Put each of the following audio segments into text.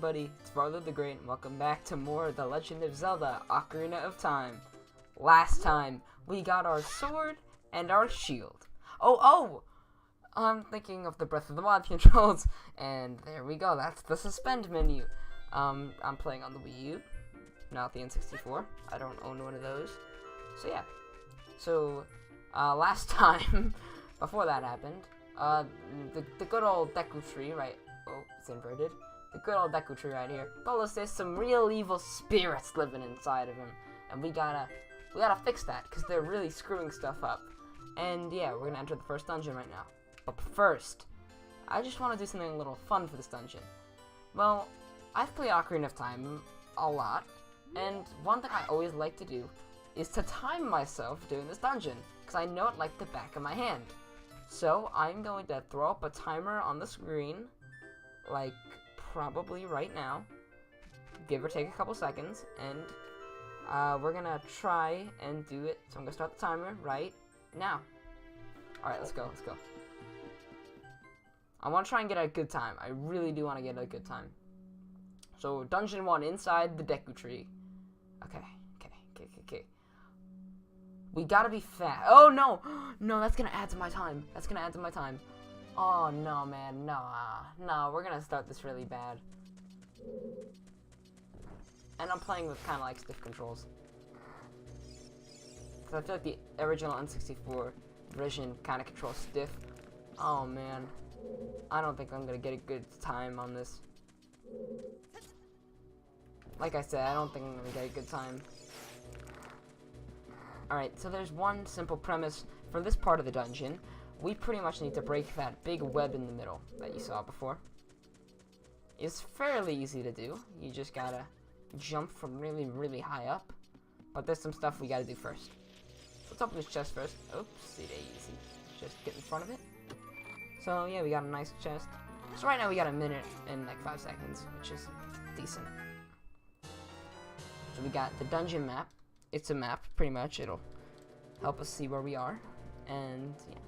everybody, it's Varlo the Great, and welcome back to more of The Legend of Zelda, Ocarina of Time. Last time, we got our sword and our shield. I'm thinking of the Breath of the Wild controls, and there we go, that's the suspend menu. I'm playing on the Wii U, not the N64. I don't own one of those. So yeah. So, last time, before that happened, the good old Deku Tree, right? Oh, it's inverted. The good old Deku Tree right here told us there's some real evil spirits living inside of him, and we gotta fix that because they're really screwing stuff up. And yeah, we're gonna enter the first dungeon right now. But first, I just want to do something a little fun for this dungeon. Well, I've played Ocarina of Time a lot, and one thing I always like to do is to time myself doing this dungeon because I know it like the back of my hand. So I'm going to throw up a timer on the screen, like probably right now, give or take a couple seconds, and we're gonna try and do it. So I'm gonna start the timer right now. Alright, let's go. I want to try and get a good time. I really do want to get a good time. So dungeon 1 inside the Deku Tree. Okay. We gotta be fast. Oh no! No, that's gonna add to my time. Oh no, man. No, we're gonna start this really bad. And I'm playing with kind of like stiff controls. Because I feel like the original N64 version kind of controls stiff. Oh man. I don't think I'm gonna get a good time on this. Like I said, I don't think I'm gonna get a good time. Alright, so there's one simple premise for this part of the dungeon. We pretty much need to break that big web in the middle that you saw before. It's fairly easy to do. You just gotta jump from really, really high up. But there's some stuff we gotta do first. Let's open this chest first. Oopsie daisy. Just get in front of it. So yeah, we got a nice chest. So right now we got a minute and like 5 seconds, which is decent. So we got the dungeon map. It's a map, pretty much. It'll help us see where we are. And yeah.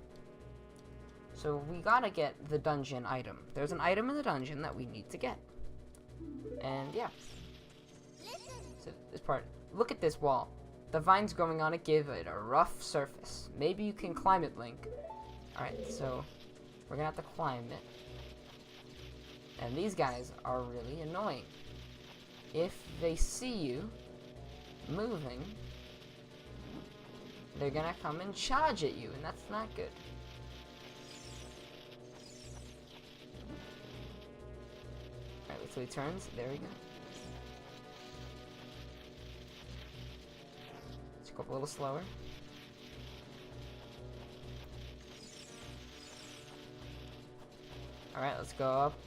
So we gotta get the dungeon item. There's an item in the dungeon that we need to get. And yeah. So this part. Look at this wall. The vines growing on it give it a rough surface. Maybe you can climb it, Link. Alright, so we're gonna have to climb it. And these guys are really annoying. If they see you moving, they're gonna come and charge at you, and that's not good. Alright, so he turns. There we go. Let's go up a little slower. Alright, let's go up.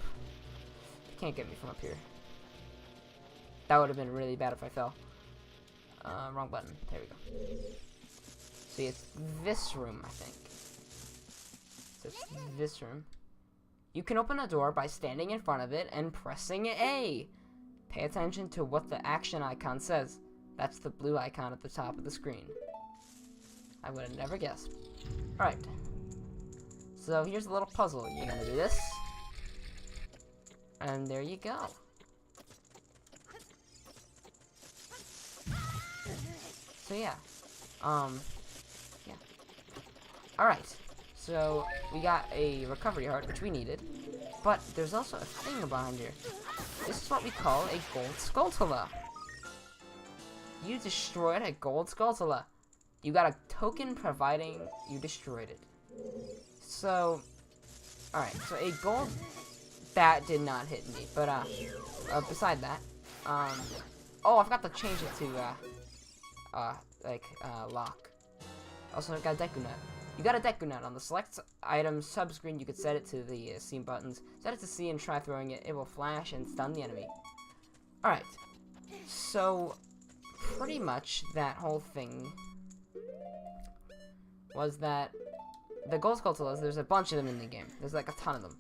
You can't get me from up here. That would have been really bad if I fell. Wrong button. There we go. See, it's this room, I think. So it's this room. You can open a door by standing in front of it and pressing A. Pay attention to what the action icon says. That's the blue icon at the top of the screen. I would have never guessed. Alright. So here's a little puzzle. You're gonna do this. And there you go. So yeah. Yeah. Alright. So we got a recovery heart, which we needed. But there's also a thing behind here. This is what we call a gold Skulltula. You destroyed a gold Skulltula. You got a token providing you destroyed it. So, alright, so a gold, that did not hit me, but, beside that, oh, I forgot to change it to, lock. Also, I got a Deku Nut. You got a Deku Nut. On the select item sub-screen, you could set it to the C buttons. Set it to C and try throwing it. It will flash and stun the enemy. Alright, so, pretty much that whole thing was that the gold Skulltulas, there's a bunch of them in the game. There's like a ton of them.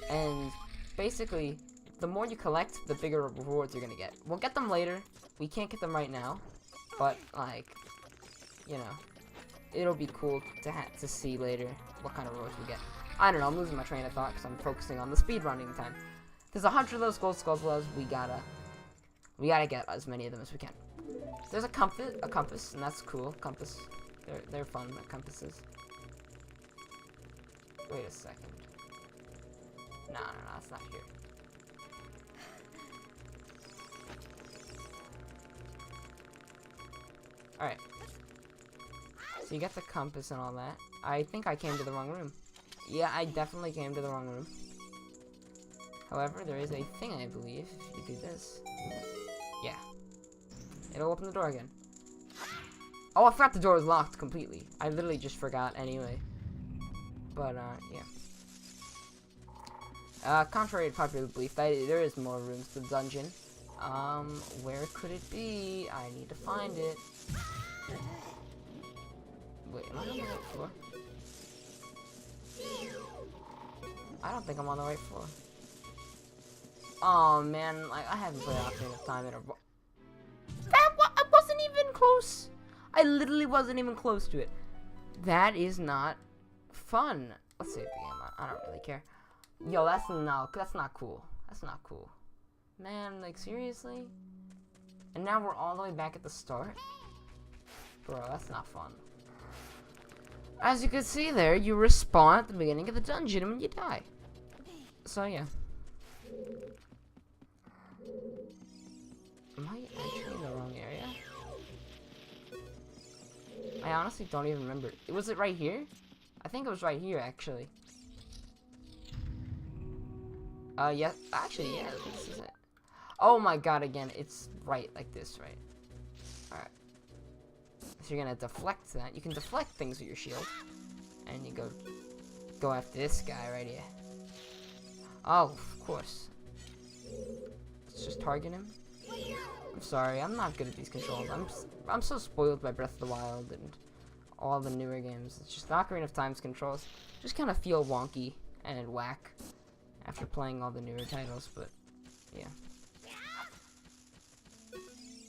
And basically, the more you collect, the bigger rewards you're gonna get. We'll get them later. We can't get them right now. But, like, you know, it'll be cool to see later what kind of rewards we get. I don't know, I'm losing my train of thought because I'm focusing on the speedrunning time. There's 100 of those gold skulls. We gotta get as many of them as we can. There's a compass, and that's cool. Compass, they're fun. Compasses. Wait a second. No, it's not here. Alright. So you get the compass and all that. I think I came to the wrong room. Yeah, I definitely came to the wrong room. However, there is a thing, I believe, if you do this. Yeah. It'll open the door again. Oh, I forgot the door was locked completely. I literally just forgot anyway. But, yeah. Contrary to popular belief, there is more rooms to the dungeon. Where could it be? I need to find it. Wait, am I on the right floor? I don't think I'm on the right floor. Oh man, like I haven't played Ocarina of Time in a while. I wasn't even close. I literally wasn't even close to it. That is not fun. Let's save the game. I don't really care. Yo, that's not cool. That's not cool. Man, like seriously? And now we're all the way back at the start? Bro, that's not fun. As you can see there, you respawn at the beginning of the dungeon when you die. So yeah. Am I actually in the wrong area? I honestly don't even remember. Was it right here? I think it was right here, actually. Yeah, actually, yeah, this is it. Oh my god, again, it's right like this, right? Alright. So you're gonna deflect that. You can deflect things with your shield. And you go after this guy right here. Oh, of course. Let's just target him. I'm sorry, I'm not good at these controls. I'm so spoiled by Breath of the Wild and all the newer games. It's just Ocarina of Time's controls just kind of feel wonky and whack after playing all the newer titles, but yeah.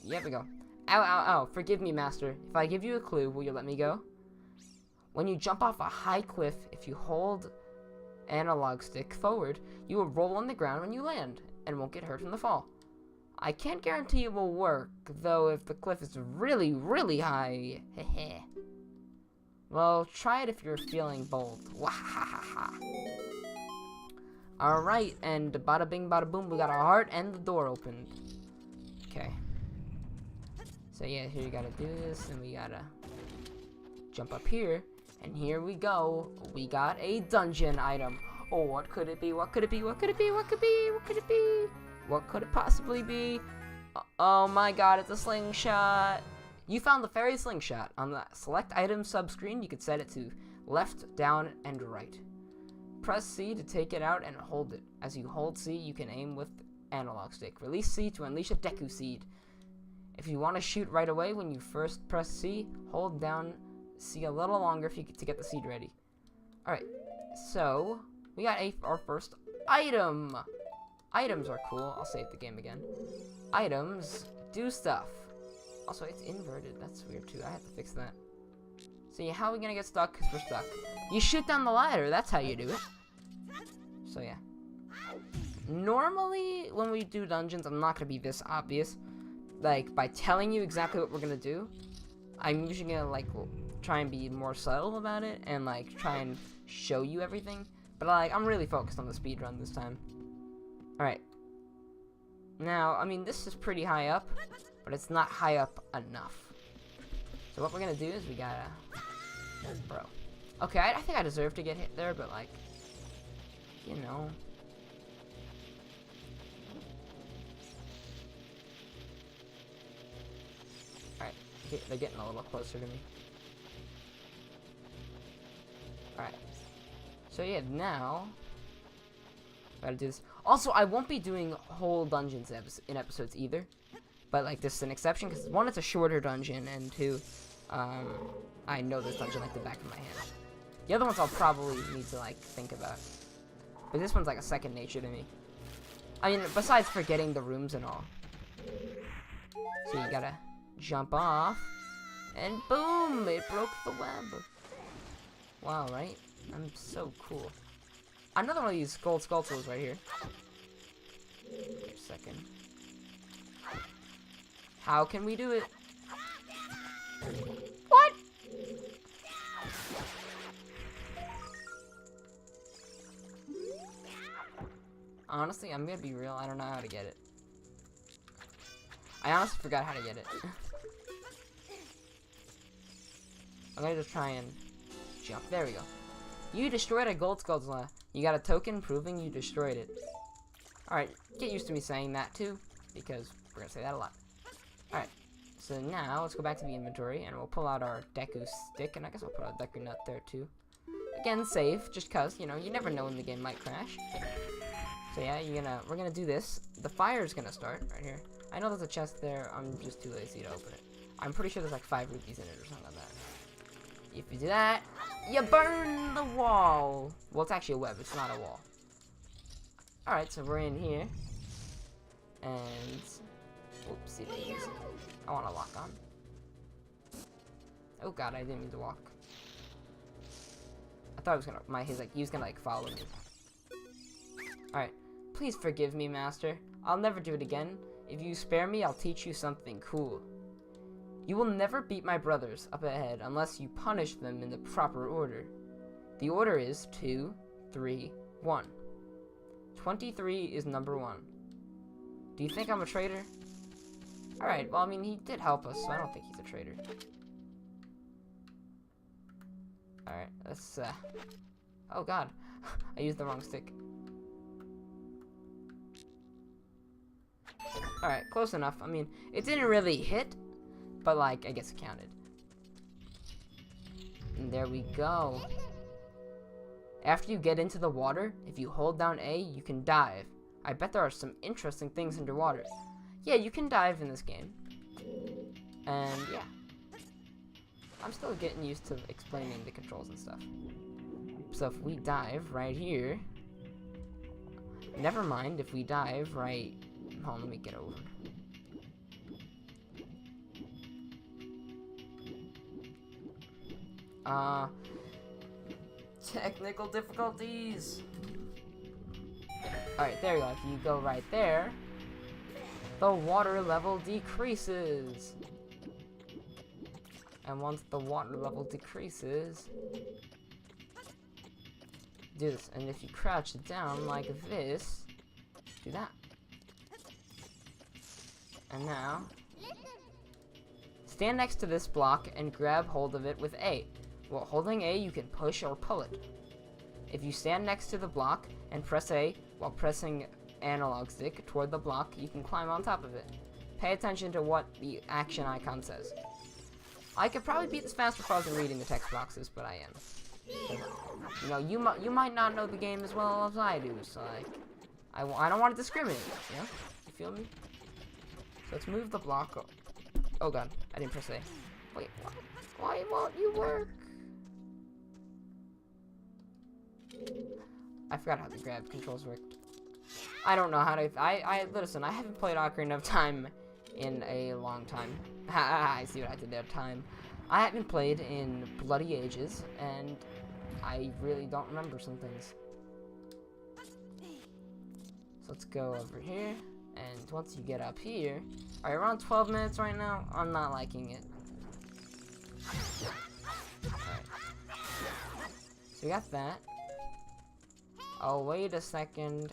Here we go. Ow, ow, ow. Forgive me, master. If I give you a clue, will you let me go? When you jump off a high cliff, if you hold analog stick forward, you will roll on the ground when you land and won't get hurt from the fall. I can't guarantee it will work, though if the cliff is really, really high. Heh. Well, try it if you're feeling bold. Wahahaha. Alright, and bada bing bada boom, we got our heart and the door opened. Okay. So yeah, here you gotta do this, and we gotta jump up here, and here we go. We got a dungeon item. Oh, what could it be? What could it be? What could it be? What could it be? What could it be? What could it possibly be? Oh my god, it's a slingshot. You found the fairy slingshot. On the select item subscreen, you can set it to left, down, and right. Press C to take it out and hold it. As you hold C, you can aim with analog stick. Release C to unleash a Deku Seed. If you want to shoot right away when you first press C, hold down C a little longer to get the seed ready. Alright, so we got our first item. Items are cool. I'll save the game again. Items do stuff. Also, it's inverted. That's weird too. I have to fix that. So yeah, how are we gonna get stuck? Because we're stuck. You shoot down the ladder. That's how you do it. So yeah. Normally, when we do dungeons, I'm not gonna be this obvious. Like, by telling you exactly what we're gonna do, I'm usually gonna, like, try and be more subtle about it, and, like, try and show you everything. But, like, I'm really focused on the speedrun this time. Alright. Now, I mean, this is pretty high up, but it's not high up enough. So what we're gonna do is we gotta... Bro. Okay, I think I deserve to get hit there, but, like, you know... Alright, they're getting a little closer to me. Alright. So yeah, now... Gotta do this. Also, I won't be doing whole dungeons in episodes either. But, like, this is an exception, because one, it's a shorter dungeon, and two, I know this dungeon like the back of my hand. The other ones I'll probably need to, like, think about. But this one's like a second nature to me. I mean, besides forgetting the rooms and all. So you gotta jump off, and boom, it broke the web. Wow, right? I'm so cool. Another one of these gold sculptures right here. second. How can we do it? What? Honestly, I'm gonna be real. I don't know how to get it. I honestly forgot how to get it. I'm gonna just try and jump. There we go. You destroyed a gold Skulltula. You got a token proving you destroyed it. Alright, get used to me saying that too, because we're gonna say that a lot. Alright, so now let's go back to the inventory and we'll pull out our Deku stick, and I guess I'll put a Deku nut there too. Again, safe, just cause, you know, you never know when the game might crash. So yeah, we're gonna do this. The fire's gonna start right here. I know there's a chest there, I'm just too lazy to open it. I'm pretty sure there's like 5 rupees in it or something like that. If you do that, you burn the wall. Well, it's actually a web, it's not a wall. Alright, so we're in here. And oopsie daisies. I want to lock on. Oh god, I didn't mean to walk. I thought he was gonna like follow me. Alright. Please forgive me, Master. I'll never do it again. If you spare me, I'll teach you something cool. You will never beat my brothers up ahead unless you punish them in the proper order. The order is 2, 3, 1. 23 is number 1. Do you think I'm a traitor? Alright, well, I mean, he did help us, so I don't think he's a traitor. Alright, let's, oh god. I used the wrong stick. Alright, close enough. I mean, it didn't really hit, but, like, I guess it counted. And there we go. After you get into the water, if you hold down A, you can dive. I bet there are some interesting things underwater. Yeah, you can dive in this game. And, yeah. I'm still getting used to explaining the controls and stuff. So if we dive right here... Never mind, if we dive right... Hold on, let me get over. Technical difficulties. Alright, there you go. If you go right there, the water level decreases. And once the water level decreases, do this. And if you crouch it down like this, do that. And now, stand next to this block and grab hold of it with A. While holding A, you can push or pull it. If you stand next to the block and press A while pressing analog stick toward the block, you can climb on top of it. Pay attention to what the action icon says. I could probably beat this faster if I wasn't reading the text boxes, but I am. You know, you might not know the game as well as I do, so like, I don't want to discriminate, you know? You feel me? So let's move the block. Oh god, I didn't press A. Wait, why won't you work? I forgot how the grab controls worked. I don't know how to. Listen, I haven't played Ocarina of Time in a long time. I see what I did there. Time. I haven't played in bloody ages, and I really don't remember some things. So let's go over here, and once you get up here, alright, around 12 minutes right now. I'm not liking it. Alright. So we got that. Oh, wait a second.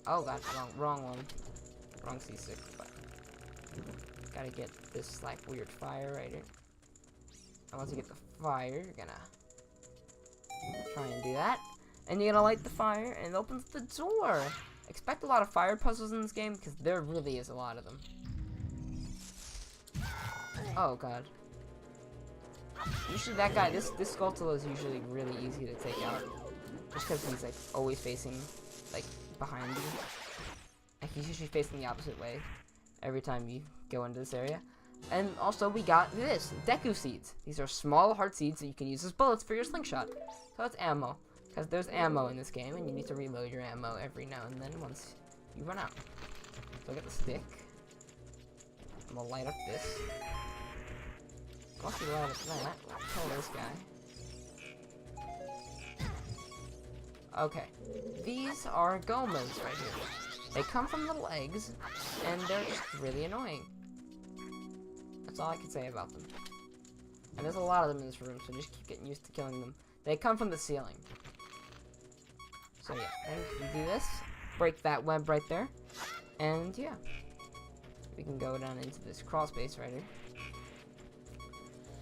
Oh god, wrong one. Wrong C6, but gotta get this like weird fire right here. And once you get the fire, you're gonna try and do that. And you're gonna light the fire and it opens the door. Expect a lot of fire puzzles in this game because there really is a lot of them. Oh god. Usually that guy, this Skulltula is usually really easy to take out. Just because he's like always facing like behind you. Like he's usually facing the opposite way every time you go into this area. And also we got this, Deku seeds. These are small heart seeds that you can use as bullets for your slingshot. So it's ammo. Because there's ammo in this game and you need to reload your ammo every now and then once you run out. So I get the stick. I'm gonna light up this. Once you light up that, we'll kill this guy. Okay, these are Gomas right here. They come from little eggs, and they're just really annoying. That's all I can say about them. And there's a lot of them in this room, so just keep getting used to killing them. They come from the ceiling. So yeah, and you do this, break that web right there, and yeah. We can go down into this crawl space right here.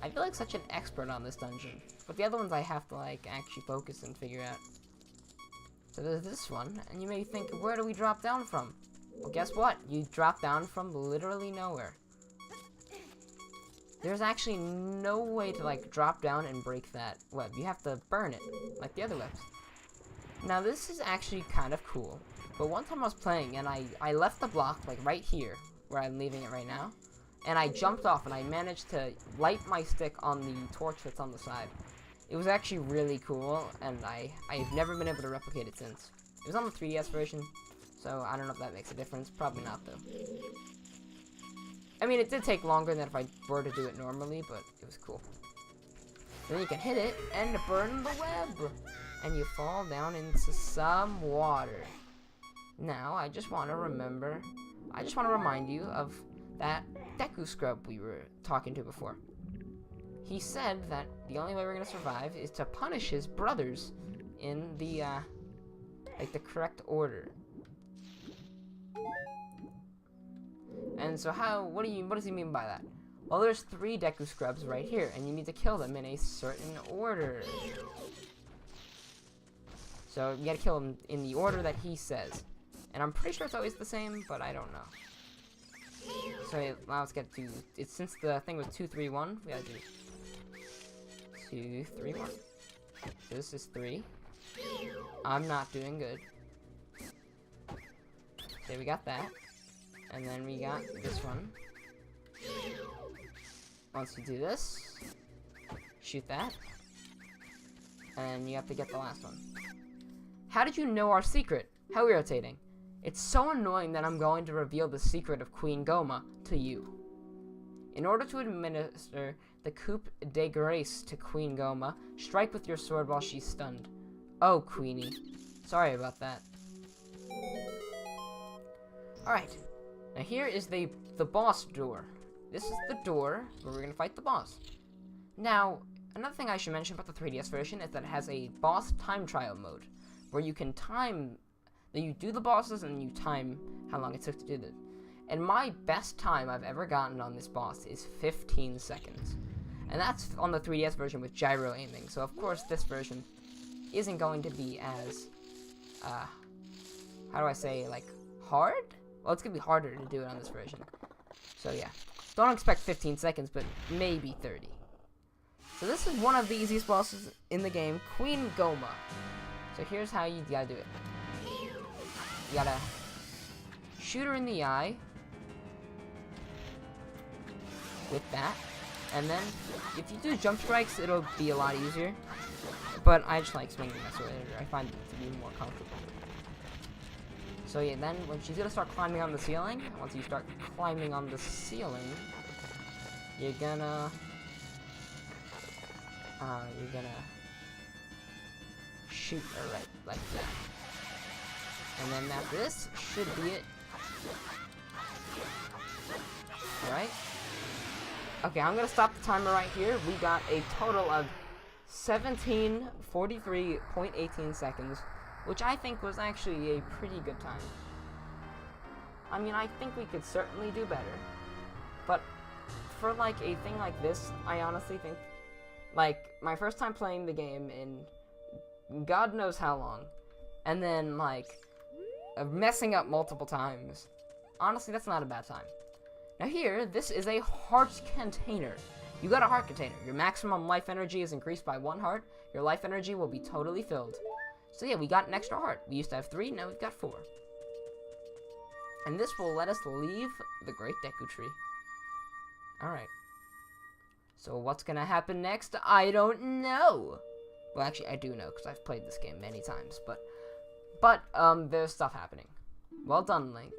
I feel like such an expert on this dungeon, but the other ones I have to like actually focus and figure out. So there's this one, and you may think, where do we drop down from? Well, guess what? You drop down from literally nowhere. There's actually no way to like drop down and break that web. You have to burn it, like the other webs. Now this is actually kind of cool, but one time I was playing and I left the block like right here, where I'm leaving it right now, and I jumped off and I managed to light my stick on the torch that's on the side. It was actually really cool, and I've never been able to replicate it since. It was on the 3DS version, so I don't know if that makes a difference. Probably not, though. I mean, it did take longer than if I were to do it normally, but it was cool. Then you can hit it and burn the web, and you fall down into some water. Now, I just want to remind you of that Deku Scrub we were talking to before. He said that the only way we're gonna survive is to punish his brothers in the, like the correct order. And so what does he mean by that? Well, there's 3 Deku Scrubs right here, and you need to kill them in a certain order. So you gotta kill them in the order that he says. And I'm pretty sure it's always the same, but I don't know. So now let's get to, since the thing was 2, 3, 1, we gotta do 2, 3, 1. This is 3. I'm not doing good. Okay, we got that. And then we got this one. Once you do this, shoot that. And you have to get the last one. How did you know our secret? How irritating. It's so annoying that I'm going to reveal the secret of Queen Goma to you. In order to administer the coup de grace to Queen Goma, strike with your sword while she's stunned. Oh, Queenie. Sorry about that. Alright. Now here is the boss door. This is the door where we're gonna fight the boss. Now, another thing I should mention about the 3DS version is that it has a boss time trial mode, where you can time, that you do the bosses and you time how long it took to do them. And my best time I've ever gotten on this boss is 15 seconds. And that's on the 3DS version with gyro aiming. So of course this version isn't going to be as, how do I say, like, hard? Well, it's gonna be harder to do it on this version. So yeah, don't expect 15 seconds, but maybe 30. So this is one of the easiest bosses in the game, Queen Goma. So here's how you gotta do it. You gotta shoot her in the eye with that, and then if you do jump strikes, it'll be a lot easier. But I just like swinging my sword. I find it to be more comfortable. So yeah, then when she's gonna start climbing on the ceiling, once you start climbing on the ceiling, you're gonna shoot her right like that. And then after this should be it. Alright. Okay, I'm gonna stop the timer right here. We got a total of 17:43.18 seconds, which I think was actually a pretty good time. I mean, I think we could certainly do better, but for like a thing like this, I honestly think, like, my first time playing the game in God knows how long, and then like messing up multiple times, honestly that's not a bad time. Now here, this is a heart container. You got a heart container. Your maximum life energy is increased by 1 heart. Your life energy will be totally filled. So yeah, we got an extra heart. We used to have 3, now we've got 4. And this will let us leave the Great Deku Tree. Alright. So what's gonna happen next? I don't know. Well, actually, I do know, because I've played this game many times, but there's stuff happening. Well done, Link.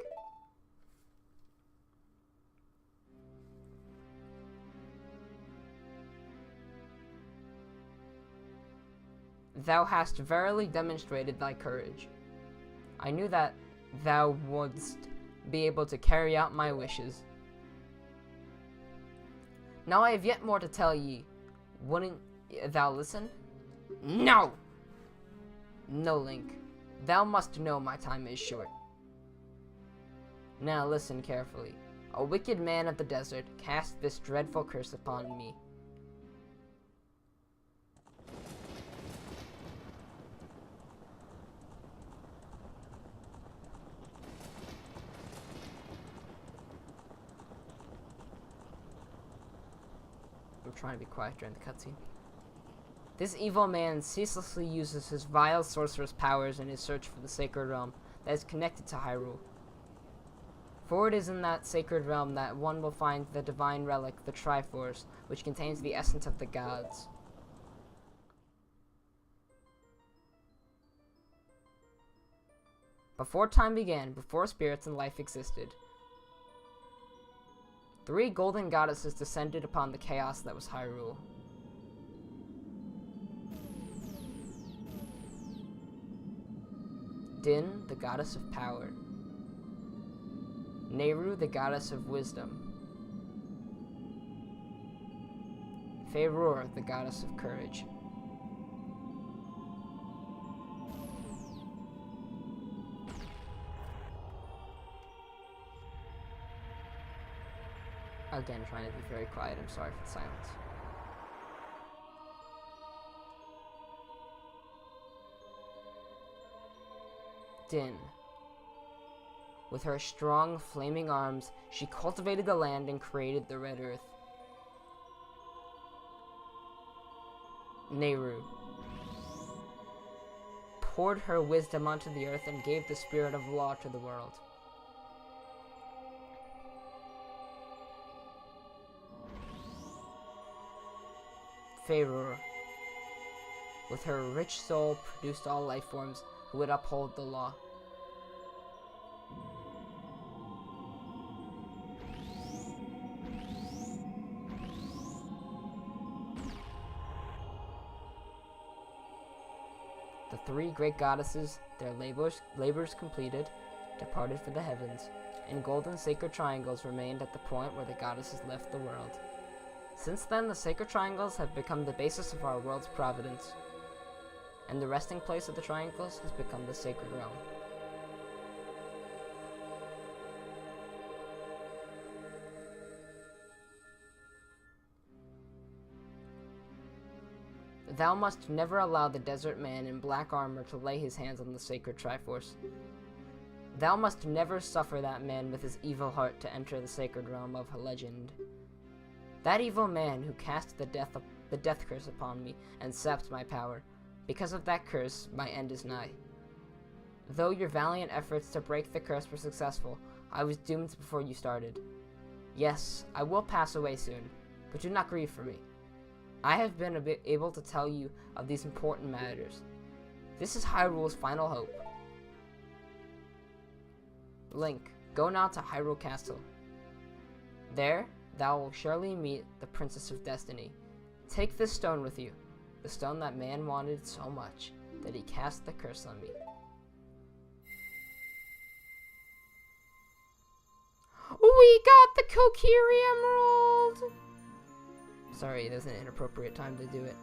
Thou hast verily demonstrated thy courage. I knew that thou wouldst be able to carry out my wishes. Now I have yet more to tell ye. Wouldn't thou listen? No! No, Link. Thou must know my time is short. Now listen carefully. A wicked man of the desert cast this dreadful curse upon me. I'm trying to be quiet during the cutscene. This evil man ceaselessly uses his vile sorcerer's powers in his search for the sacred realm that is connected to Hyrule. For it is in that sacred realm that one will find the divine relic, the Triforce, which contains the essence of the gods. Before time began, before spirits and life existed, 3 golden goddesses descended upon the chaos that was Hyrule. Din, the goddess of power. Nehru, the goddess of wisdom. Faerûr, the goddess of courage. Again, trying to be very quiet. I'm sorry for the silence. Din. With her strong, flaming arms, she cultivated the land and created the Red Earth. Nehru poured her wisdom onto the earth and gave the spirit of law to the world. Faerûr, with her rich soul, produced all life forms who would uphold the law. The 3 great goddesses, their labors completed, departed for the heavens, and golden sacred triangles remained at the point where the goddesses left the world. Since then, the sacred triangles have become the basis of our world's providence, and the resting place of the triangles has become the sacred realm. Thou must never allow the desert man in black armor to lay his hands on the sacred Triforce. Thou must never suffer that man with his evil heart to enter the sacred realm of legend. That evil man who cast the death curse upon me and sapped my power. Because of that curse, my end is nigh. Though your valiant efforts to break the curse were successful, I was doomed before you started. Yes, I will pass away soon, but do not grieve for me. I have been able to tell you of these important matters. This is Hyrule's final hope. Link, go now to Hyrule Castle. There, thou will surely meet the Princess of Destiny. Take this stone with you, the stone that man wanted so much that he cast the curse on me. We got the Kokiri Emerald! Sorry, there's an inappropriate time to do it.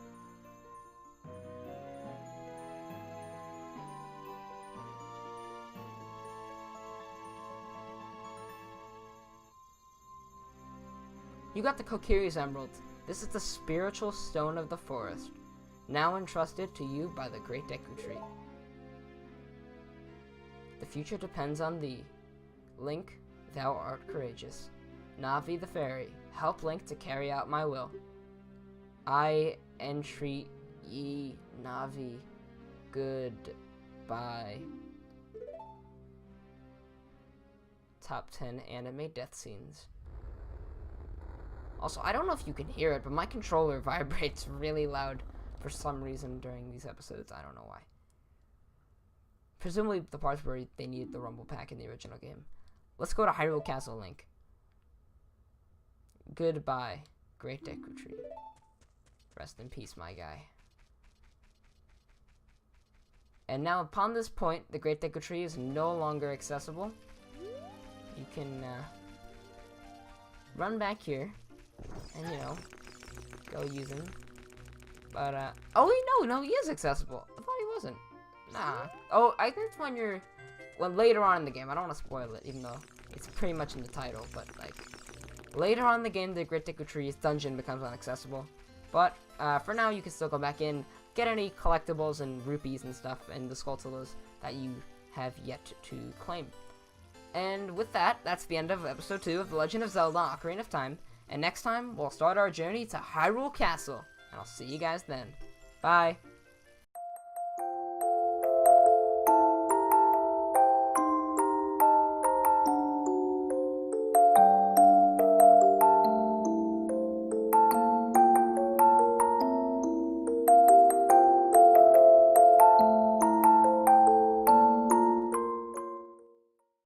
You got the Kokiri's Emerald. This is the spiritual stone of the forest, now entrusted to you by the Great Deku Tree. The future depends on thee. Link, thou art courageous. Navi the fairy, help Link to carry out my will. I entreat ye, Navi. Goodbye. Top 10 anime death scenes. Also, I don't know if you can hear it, but my controller vibrates really loud for some reason during these episodes. I don't know why. Presumably the parts where they needed the rumble pack in the original game. Let's go to Hyrule Castle, Link. Goodbye, Great Deku Tree. Rest in peace, my guy. And now upon this point, the Great Deku Tree is no longer accessible. You can run back here and, you know, go use him. But, oh wait, no, he is accessible. I thought he wasn't. Nah. Oh, I think it's when you're, well, later on in the game. I don't want to spoil it, even though it's pretty much in the title, but, like, later on in the game, the Great Deku Tree's dungeon becomes inaccessible. But, for now, you can still go back in, get any collectibles and rupees and stuff, and the Skulltulas that you have yet to claim. And with that, that's the end of episode 2 of The Legend of Zelda: Ocarina of Time. And next time, we'll start our journey to Hyrule Castle. And I'll see you guys then. Bye.